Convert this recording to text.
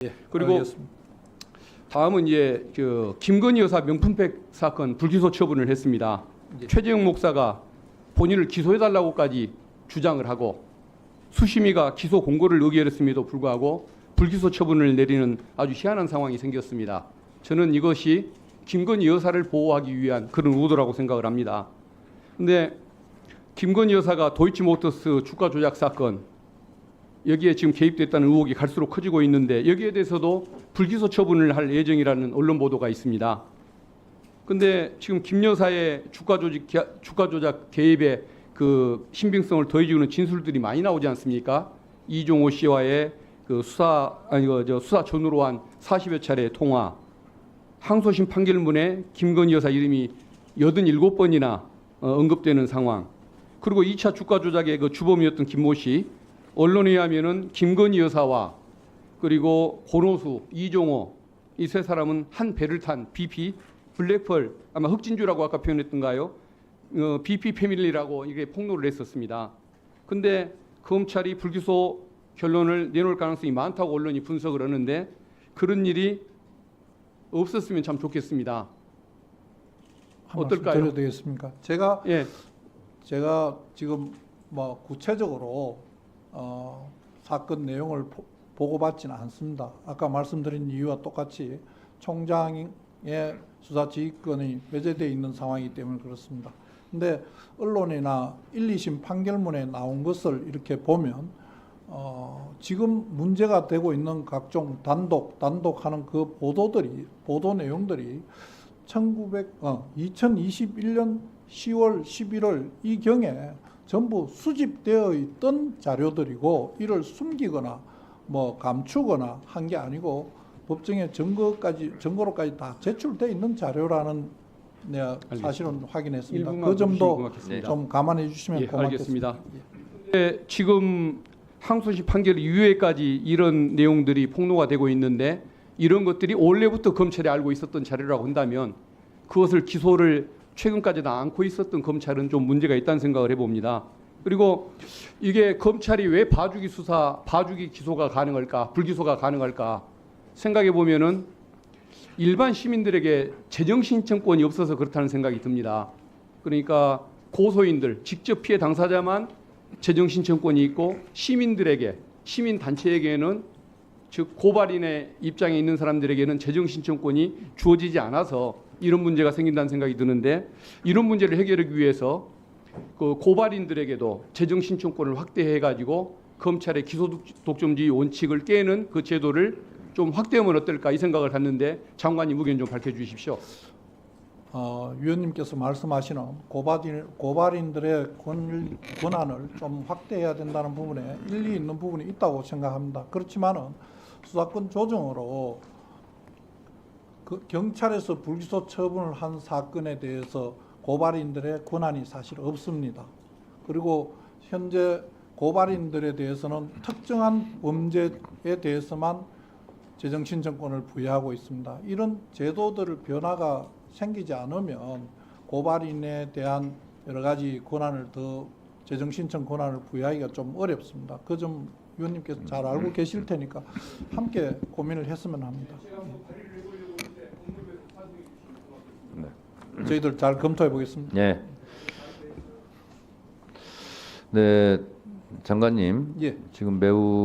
예, 그리고 알겠습니다. 다음은 이제 김건희 여사 명품백 사건 불기소 처분을 했습니다. 예. 최재형 목사가 본인을 기소해달라고까지 주장을 하고 수심위가 기소 공고를 의결했음에도 불구하고 불기소 처분을 내리는 아주 희한한 상황이 생겼습니다. 저는 이것이 김건희 여사를 보호하기 위한 그런 의도라고 생각을 합니다. 그런데 김건희 여사가 도이치모터스 주가 조작 사건 여기에 지금 개입됐다는 의혹이 갈수록 커지고 있는데 여기에 대해서도 불기소 처분을 할 예정이라는 언론 보도가 있습니다. 그런데 지금 김 여사의 주가 조작 개입에 그 신빙성을 더해주는 진술들이 많이 나오지 않습니까? 이종호 씨와의 그 수사 전후로 한 40여 차례 통화, 항소심 판결문에 김건희 여사 이름이 87번이나 언급되는 상황, 그리고 2차 주가 조작의 그 주범이었던 김모 씨, 언론에 의하면은 김건희 여사와 그리고 권오수, 이종호 이 세 사람은 한 배를 탄 BP 블랙펄 아마 흑진주라고 아까 표현했던가요? BP 패밀리라고 이게 폭로를 했었습니다. 근데 검찰이 불기소 결론을 내놓을 가능성이 많다고 언론이 분석을 하는데 그런 일이 없었으면 참 좋겠습니다. 어떨까요? 드려도 되겠습니까? 제가 지금 뭐 구체적으로 사건 내용을 보고받지는 않습니다. 아까 말씀드린 이유와 똑같이 총장의 수사 지휘권이 배제되어 있는 상황이기 때문에 그렇습니다. 근데 언론이나 1, 2심 판결문에 나온 것을 이렇게 보면 지금 문제가 되고 있는 각종 단독하는 그 보도 내용들이 2021년 10월, 11월 이 경에 전부 수집되어 있던 자료들이고 이를 숨기거나 뭐 감추거나 한 게 아니고 법정에 증거로까지 다 제출되어 있는 자료라는 내가 사실은 확인했습니다. 그 점도 좀 감안해 주시면 고맙겠습니다. 알겠습니다. 지금 항소심 판결 이후에까지 이런 내용들이 폭로가 되고 있는데 이런 것들이 원래부터 검찰이 알고 있었던 자료라고 한다면 그것을 기소를 최근까지 다 안고 있었던 검찰은 좀 문제가 있다는 생각을 해봅니다. 그리고 이게 검찰이 왜 봐주기 기소가 가능할까, 불기소가 가능할까 생각해 보면은 일반 시민들에게 재정신청권이 없어서 그렇다는 생각이 듭니다. 그러니까 고소인들, 직접 피해 당사자만 재정신청권이 있고 시민들에게, 시민단체에게는 즉 고발인의 입장에 있는 사람들에게는 재정신청권이 주어지지 않아서 이런 문제가 생긴다는 생각이 드는데 이런 문제를 해결하기 위해서 그 고발인들에게도 재정신청권을 확대해가지고 검찰의 기소독점주의 원칙을 깨는 그 제도를 좀 확대하면 어떨까 이 생각을 했는데 장관님 의견 좀 밝혀주십시오. 위원님께서 말씀하시는 고발인들의 권한을 좀 확대해야 된다는 부분에 일리 있는 부분이 있다고 생각합니다. 그렇지만은 수사권 조정으로 그 경찰에서 불기소 처분을 한 사건에 대해서 고발인들의 권한이 사실 없습니다. 그리고 현재 고발인들에 대해서는 특정한 범죄에 대해서만 재정신청권을 부여하고 있습니다. 이런 제도들을 변화가 생기지 않으면 고발인에 대한 여러 가지 권한을 더 재정신청 권한을 부여하기가 좀 어렵습니다. 그 점 위원님께서 잘 알고 계실 테니까 함께 고민을 했으면 합니다. 저희들 잘 검토해 보겠습니다. 네. 네, 장관님. 예. 지금 매우